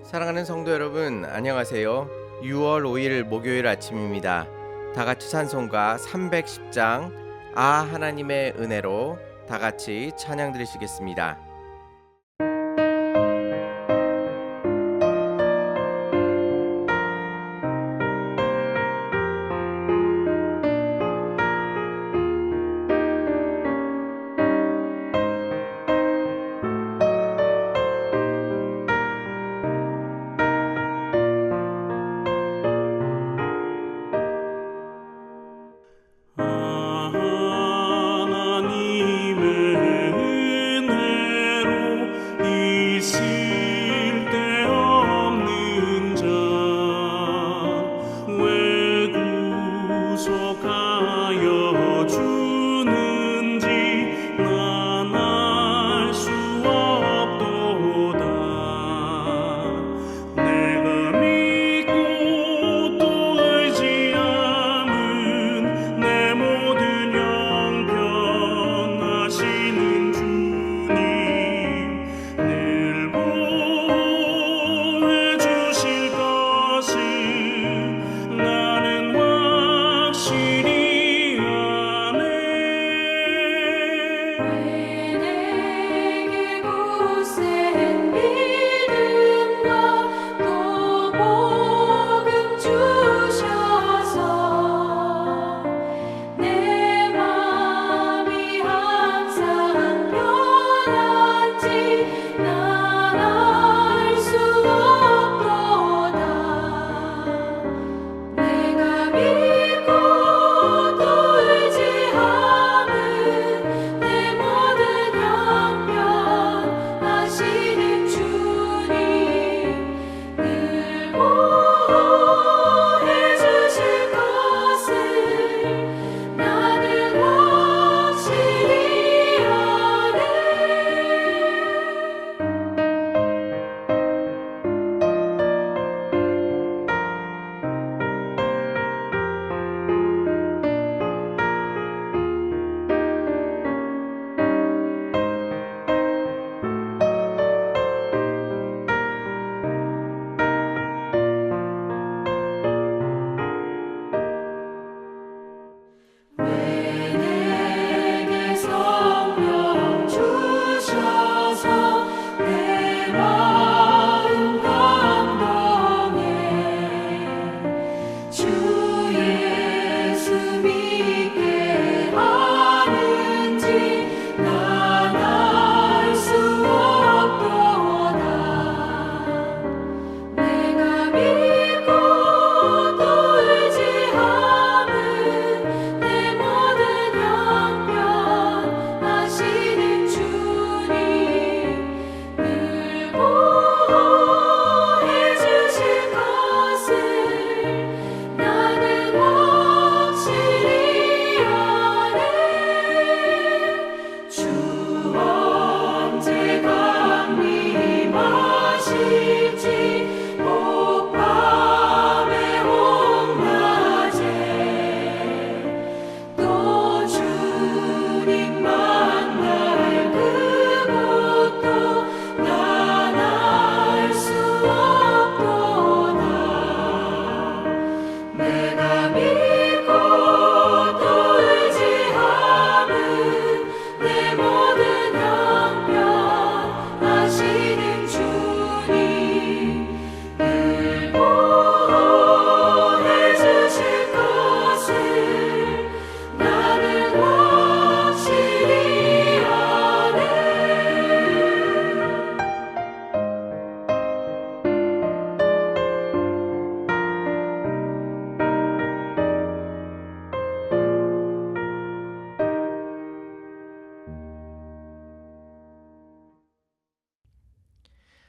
사랑하는 성도 여러분, 안녕하세요. 6월 5일 목요일 아침입니다. 다같이 찬송가 310장 하나님의 은혜로 다같이 찬양 드리시겠습니다.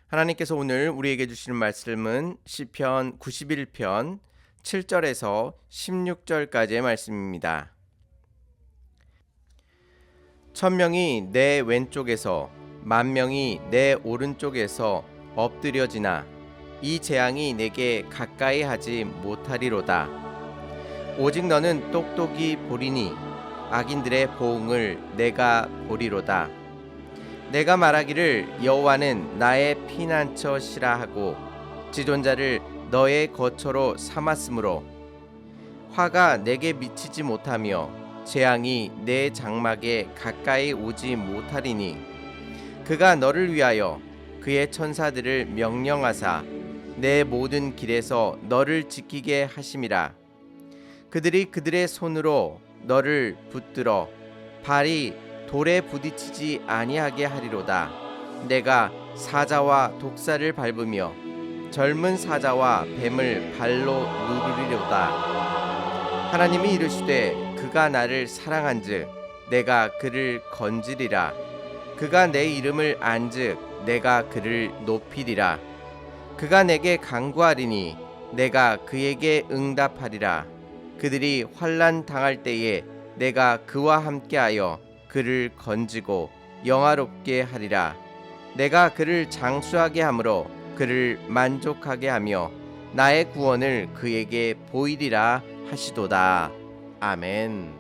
하나님께서 오늘 우리에게 주시는 말씀은 시편 91편 7절에서 16절까지의 말씀입니다. 천명이 내 왼쪽에서 만명이 내 오른쪽에서 엎드려지나 이 재앙이 내게 가까이 하지 못하리로다. 오직 너는 똑똑히 보리니 악인들의 보응을 내가 보리로다. 내가 말하기를 여호와는 나의 피난처시라 하고 지존자를 너의 거처로 삼았으므로 화가 내게 미치지 못하며 재앙이 내 장막에 가까이 오지 못하리니 그가 너를 위하여 그의 천사들을 명령하사 내 모든 길에서 너를 지키게 하심이라. 그들이 그들의 손으로 너를 붙들어 발이 돌에 부딪히지 아니하게 하리로다. 내가 사자와 독사를 밟으며 젊은 사자와 뱀을 발로 누르리로다. 하나님이 이르시되 그가 나를 사랑한즉 내가 그를 건지리라. 그가 내 이름을 안즉 내가 그를 높이리라. 그가 내게 간구하리니 내가 그에게 응답하리라. 그들이 환난 당할 때에 내가 그와 함께하여 그를 건지고 영화롭게 하리라. 내가 그를 장수하게 함으로 그를 만족하게 하며 나의 구원을 그에게 보이리라 하시도다. 아멘.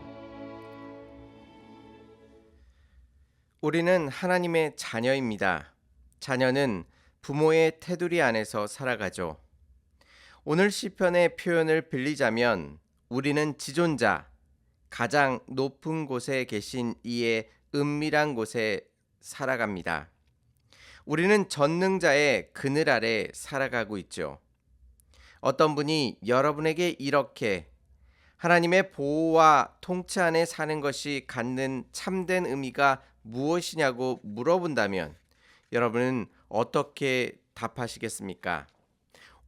우리는 하나님의 자녀입니다. 자녀는 부모의 테두리 안에서 살아가죠. 오늘 시편의 표현을 빌리자면 우리는 지존자, 가장 높은 곳에 계신 이의 은밀한 곳에 살아갑니다. 우리는 전능자의 그늘 아래 살아가고 있죠. 어떤 분이 여러분에게 이렇게 하나님의 보호와 통치 안에 사는 것이 갖는 참된 의미가 무엇이냐고 물어본다면 여러분은 어떻게 답하시겠습니까?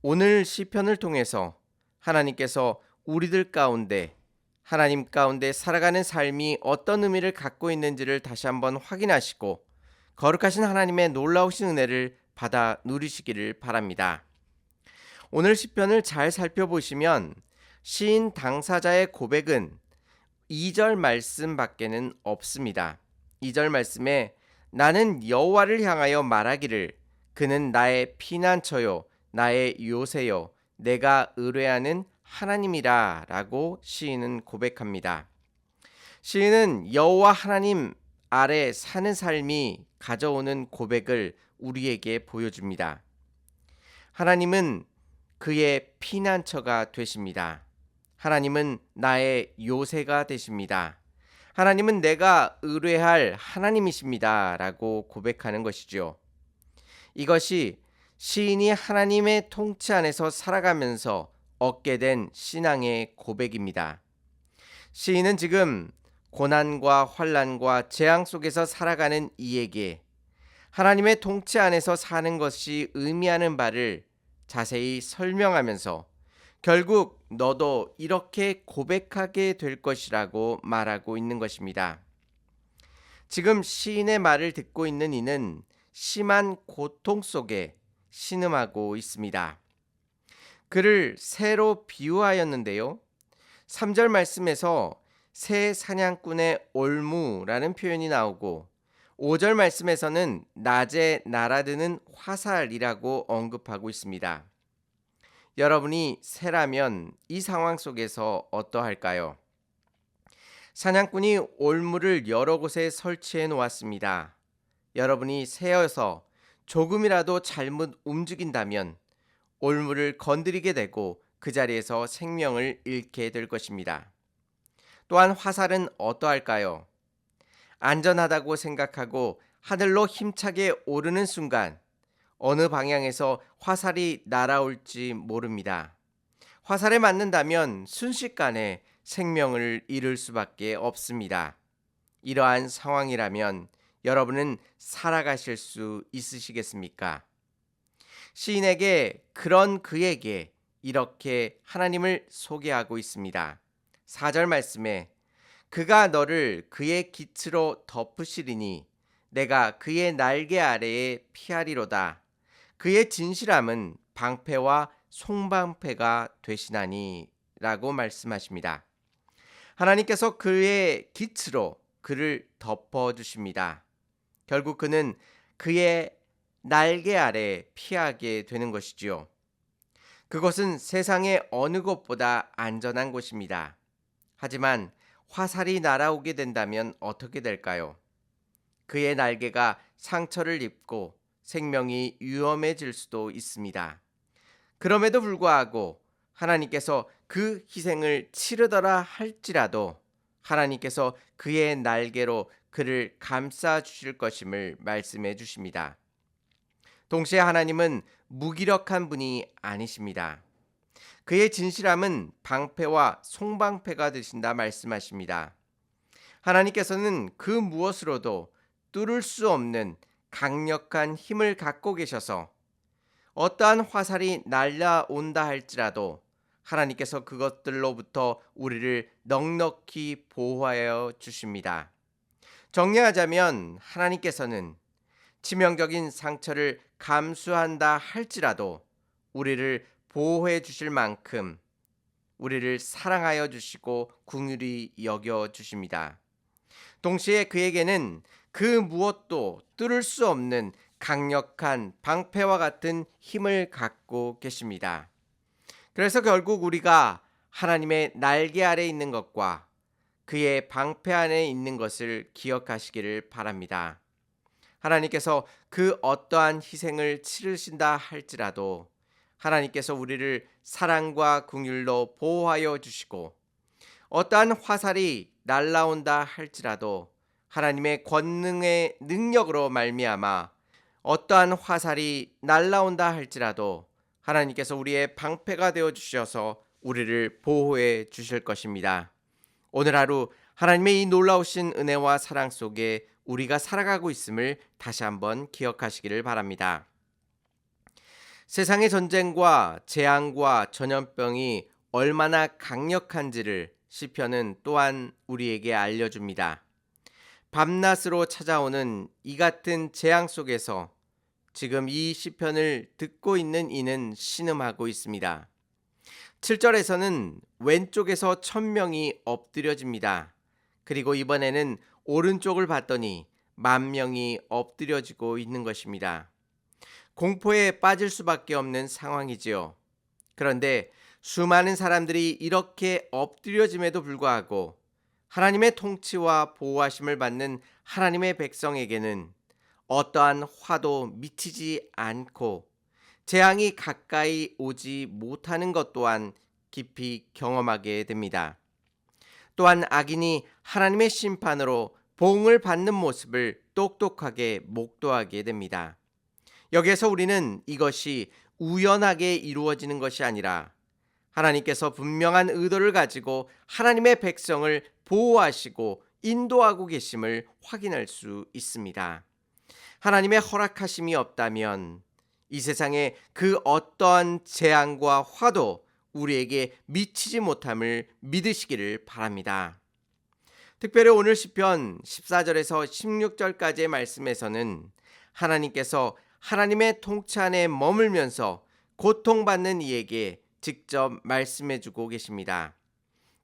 오늘 시편을 통해서 하나님께서 우리들 가운데 하나님 가운데 살아가는 삶이 어떤 의미를 갖고 있는지를 다시 한번 확인하시고 거룩하신 하나님의 놀라우신 은혜를 받아 누리시기를 바랍니다. 오늘 시편을 잘 살펴보시면 시인 당사자의 고백은 2절 말씀밖에는 없습니다. 2절 말씀에 나는 여호와를 향하여 말하기를 그는 나의 피난처요 나의 요새요 내가 의뢰하는 하나님이라 라고 시인은 고백합니다. 시인은 여호와 하나님 아래 사는 삶이 가져오는 고백을 우리에게 보여줍니다. 하나님은 그의 피난처가 되십니다. 하나님은 나의 요새가 되십니다. 하나님은 내가 의뢰할 하나님이십니다. 라고 고백하는 것이죠. 이것이 시인이 하나님의 통치 안에서 살아가면서 얻게 된 신앙의 고백입니다. 시인은 지금 고난과 환난과 재앙 속에서 살아가는 이에게 하나님의 통치 안에서 사는 것이 의미하는 바를 자세히 설명하면서 결국 너도 이렇게 고백하게 될 것이라고 말하고 있는 것입니다. 지금 시인의 말을 듣고 있는 이는 심한 고통 속에 신음하고 있습니다. 그를 새로 비유하였는데요. 3절 말씀에서 새 사냥꾼의 올무라는 표현이 나오고 5절 말씀에서는 낮에 날아드는 화살이라고 언급하고 있습니다. 여러분이 새라면 이 상황 속에서 어떠할까요? 사냥꾼이 올무를 여러 곳에 설치해 놓았습니다. 여러분이 새여서 조금이라도 잘못 움직인다면 올무를 건드리게 되고 그 자리에서 생명을 잃게 될 것입니다. 또한 화살은 어떠할까요? 안전하다고 생각하고 하늘로 힘차게 오르는 순간 어느 방향에서 화살이 날아올지 모릅니다. 화살에 맞는다면 순식간에 생명을 잃을 수밖에 없습니다. 이러한 상황이라면 여러분은 살아가실 수 있으시겠습니까? 시인에게 그런 그에게 이렇게 하나님을 소개하고 있습니다. 4절 말씀에 그가 너를 그의 깃으로 덮으시리니 내가 그의 날개 아래에 피하리로다. 그의 진실함은 방패와 송방패가 되시나니 라고 말씀하십니다. 하나님께서 그의 깃으로 그를 덮어주십니다. 결국 그는 그의 날개 아래 피하게 되는 것이지요. 그것은 세상의 어느 곳보다 안전한 곳입니다. 하지만 화살이 날아오게 된다면 어떻게 될까요? 그의 날개가 상처를 입고 생명이 위험해질 수도 있습니다. 그럼에도 불구하고 하나님께서 그 희생을 치르더라 할지라도 하나님께서 그의 날개로 그를 감싸 주실 것임을 말씀해 주십니다. 동시에 하나님은 무기력한 분이 아니십니다. 그의 진실함은 방패와 송방패가 되신다 말씀하십니다. 하나님께서는 그 무엇으로도 뚫을 수 없는 강력한 힘을 갖고 계셔서 어떠한 화살이 날라온다 할지라도 하나님께서 그것들로부터 우리를 넉넉히 보호하여 주십니다. 정리하자면 하나님께서는 치명적인 상처를 감수한다 할지라도 우리를 보호해 주실 만큼 우리를 사랑하여 주시고 긍휼히 여겨 주십니다. 동시에 그에게는 그 무엇도 뚫을 수 없는 강력한 방패와 같은 힘을 갖고 계십니다. 그래서 결국 우리가 하나님의 날개 아래 있는 것과 그의 방패 안에 있는 것을 기억하시기를 바랍니다. 하나님께서 그 어떠한 희생을 치르신다 할지라도 하나님께서 우리를 사랑과 긍휼로 보호하여 주시고 어떠한 화살이 날라온다 할지라도 하나님의 권능의 능력으로 말미암아 어떠한 화살이 날라온다 할지라도 하나님께서 우리의 방패가 되어 주셔서 우리를 보호해 주실 것입니다. 오늘 하루 하나님의 이 놀라우신 은혜와 사랑 속에 우리가 살아가고 있음을 다시 한번 기억하시기를 바랍니다. 세상의 전쟁과 재앙과 전염병이 얼마나 강력한지를 시편은 또한 우리에게 알려줍니다. 밤낮으로 찾아오는 이 같은 재앙 속에서 지금 이 시편을 듣고 있는 이는 신음하고 있습니다. 7절에서는 왼쪽에서 1000명이 엎드려집니다. 그리고 이번에는 오른쪽을 봤더니 10,000명이 엎드려지고 있는 것입니다. 공포에 빠질 수밖에 없는 상황이지요. 그런데 수많은 사람들이 이렇게 엎드려짐에도 불구하고 하나님의 통치와 보호하심을 받는 하나님의 백성에게는 어떠한 화도 미치지 않고 재앙이 가까이 오지 못하는 것 또한 깊이 경험하게 됩니다. 또한 악인이 하나님의 심판으로 보응을 받는 모습을 똑똑하게 목도하게 됩니다. 여기에서 우리는 이것이 우연하게 이루어지는 것이 아니라 하나님께서 분명한 의도를 가지고 하나님의 백성을 보호하시고 인도하고 계심을 확인할 수 있습니다. 하나님의 허락하심이 없다면 이 세상에 그 어떠한 재앙과 화도 우리에게 미치지 못함을 믿으시기를 바랍니다. 특별히 오늘 시편 14절에서 16절까지의 말씀에서는 하나님께서 하나님의 통치 안에 머물면서 고통받는 이에게 직접 말씀해주고 계십니다.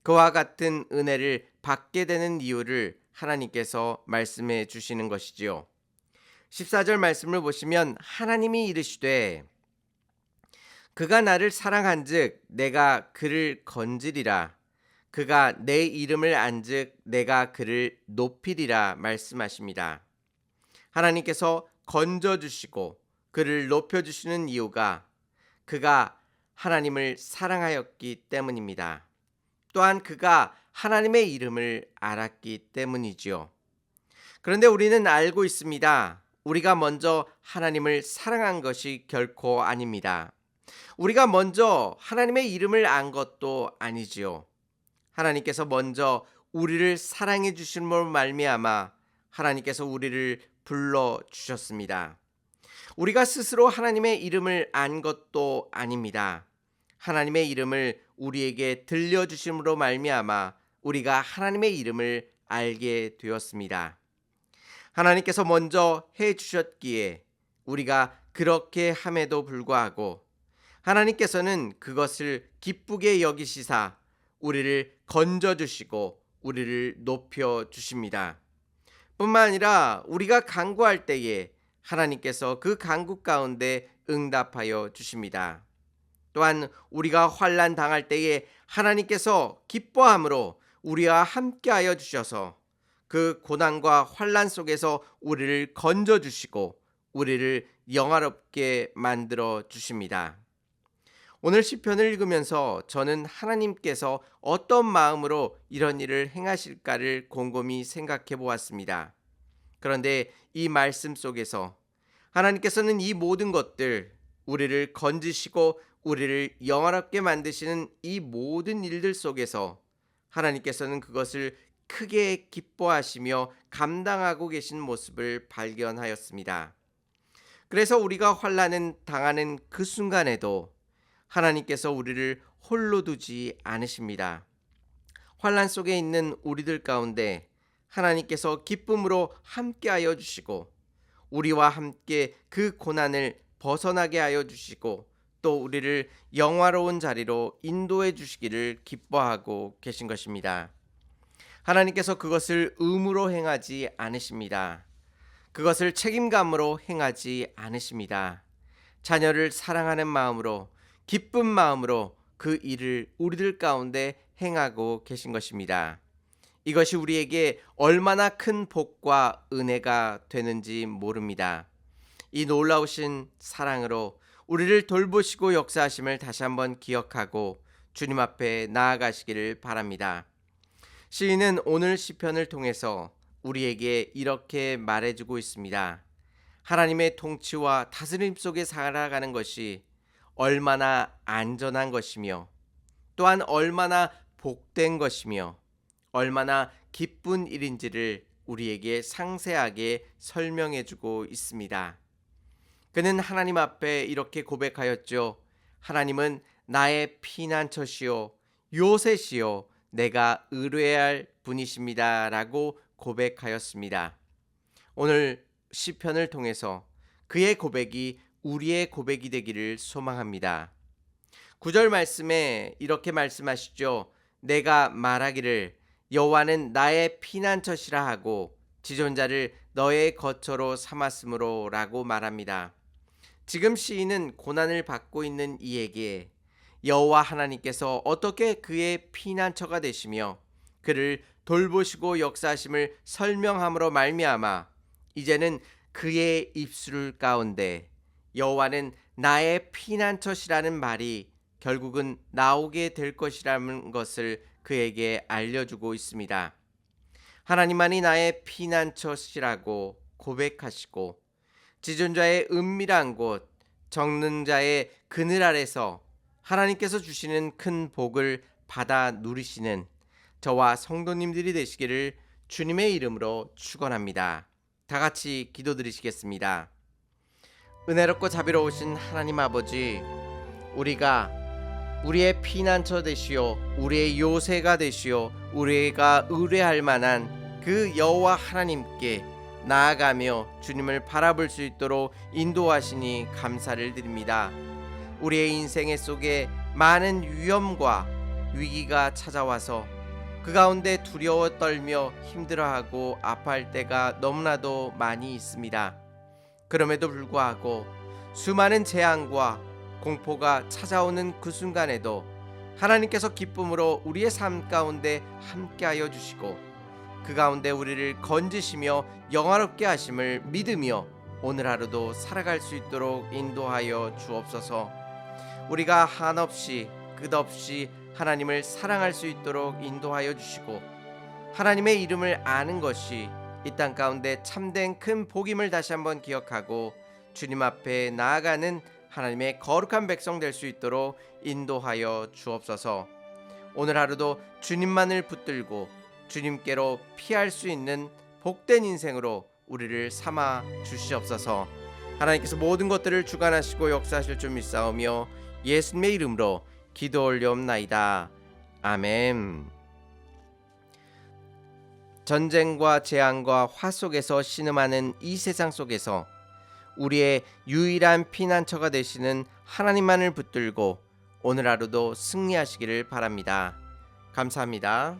그와 같은 은혜를 받게 되는 이유를 하나님께서 말씀해 주시는 것이지요. 14절 말씀을 보시면 하나님이 이르시되 그가 나를 사랑한즉 내가 그를 건지리라 그가 내 이름을 안즉 내가 그를 높이리라 말씀하십니다. 하나님께서 건져주시고 그를 높여주시는 이유가 그가 하나님을 사랑하였기 때문입니다. 또한 그가 하나님의 이름을 알았기 때문이지요. 그런데 우리는 알고 있습니다. 우리가 먼저 하나님을 사랑한 것이 결코 아닙니다. 우리가 먼저 하나님의 이름을 안 것도 아니지요. 하나님께서 먼저 우리를 사랑해 주심으로 말미암아 하나님께서 우리를 불러 주셨습니다. 우리가 스스로 하나님의 이름을 안 것도 아닙니다. 하나님의 이름을 우리에게 들려주심으로 말미암아 우리가 하나님의 이름을 알게 되었습니다. 하나님께서 먼저 해주셨기에 우리가 그렇게 함에도 불구하고 하나님께서는 그것을 기쁘게 여기시사 우리를 건져주시고 우리를 높여주십니다. 뿐만 아니라 우리가 간구할 때에 하나님께서 그 간구 가운데 응답하여 주십니다. 또한 우리가 환난 당할 때에 하나님께서 기뻐함으로 우리와 함께하여 주셔서 그 고난과 환난 속에서 우리를 건져 주시고 우리를 영화롭게 만들어 주십니다. 오늘 시편을 읽으면서 저는 하나님께서 어떤 마음으로 이런 일을 행하실까를 곰곰이 생각해 보았습니다. 그런데 이 말씀 속에서 하나님께서는 이 모든 것들, 우리를 건지시고 우리를 영화롭게 만드시는 이 모든 일들 속에서 하나님께서는 그것을 크게 기뻐하시며 감당하고 계신 모습을 발견하였습니다. 그래서 우리가 환난을 당하는 그 순간에도 하나님께서 우리를 홀로 두지 않으십니다. 환난 속에 있는 우리들 가운데 하나님께서 기쁨으로 함께하여 주시고 우리와 함께 그 고난을 벗어나게 하여 주시고 또 우리를 영화로운 자리로 인도해 주시기를 기뻐하고 계신 것입니다. 하나님께서 그것을 의무로 행하지 않으십니다. 그것을 책임감으로 행하지 않으십니다. 자녀를 사랑하는 마음으로 기쁜 마음으로 그 일을 우리들 가운데 행하고 계신 것입니다. 이것이 우리에게 얼마나 큰 복과 은혜가 되는지 모릅니다. 이 놀라우신 사랑으로 우리를 돌보시고 역사하심을 다시 한번 기억하고 주님 앞에 나아가시기를 바랍니다. 시인은 오늘 시편을 통해서 우리에게 이렇게 말해주고 있습니다. 하나님의 통치와 다스림 속에 살아가는 것이 얼마나 안전한 것이며 또한 얼마나 복된 것이며 얼마나 기쁜 일인지를 우리에게 상세하게 설명해주고 있습니다. 그는 하나님 앞에 이렇게 고백하였죠. 하나님은 나의 피난처시요 요새시요 내가 의뢰할 분이십니다 라고 고백하였습니다. 오늘 시편을 통해서 그의 고백이 우리의 고백이 되기를 소망합니다. 9절 말씀에 이렇게 말씀하시죠. 내가 말하기를 여호와는 나의 피난처시라 하고 지존자를 너의 거처로 삼았으므로 라고 말합니다. 지금 시인은 고난을 받고 있는 이에게 여호와 하나님께서 어떻게 그의 피난처가 되시며 그를 돌보시고 역사하심을 설명함으로 말미암아 이제는 그의 입술 가운데 여호와는 나의 피난처시라는 말이 결국은 나오게 될 것이라는 것을 그에게 알려주고 있습니다. 하나님만이 나의 피난처시라고 고백하시고 지존자의 은밀한 곳, 정능자의 그늘 아래서 하나님께서 주시는 큰 복을 받아 누리시는 저와 성도님들이 되시기를 주님의 이름으로 축원합니다. 다 같이 기도드리시겠습니다. 은혜롭고 자비로우신 하나님 아버지, 우리가 우리의 피난처 되시오, 우리의 요새가 되시오, 우리가 의뢰할 만한 그 여호와 하나님께 나아가며 주님을 바라볼 수 있도록 인도하시니 감사를 드립니다. 우리의 인생의 속에 많은 위험과 위기가 찾아와서 그 가운데 두려워 떨며 힘들어하고 아파할 때가 너무나도 많이 있습니다. 그럼에도 불구하고 수많은 재앙과 공포가 찾아오는 그 순간에도 하나님께서 기쁨으로 우리의 삶 가운데 함께하여 주시고 그 가운데 우리를 건지시며 영화롭게 하심을 믿으며 오늘 하루도 살아갈 수 있도록 인도하여 주옵소서. 우리가 한없이 끝없이 하나님을 사랑할 수 있도록 인도하여 주시고 하나님의 이름을 아는 것이 이 땅 가운데 참된 큰 복임을 다시 한번 기억하고 주님 앞에 나아가는 하나님의 거룩한 백성 될 수 있도록 인도하여 주옵소서. 오늘 하루도 주님만을 붙들고 주님께로 피할 수 있는 복된 인생으로 우리를 삼아 주시옵소서. 하나님께서 모든 것들을 주관하시고 역사하실 줄 믿사오며 예수님의 이름으로 기도 올려옵나이다. 아멘. 전쟁과 재앙과 화 속에서 신음하는 이 세상 속에서 우리의 유일한 피난처가 되시는 하나님만을 붙들고 오늘 하루도 승리하시기를 바랍니다. 감사합니다.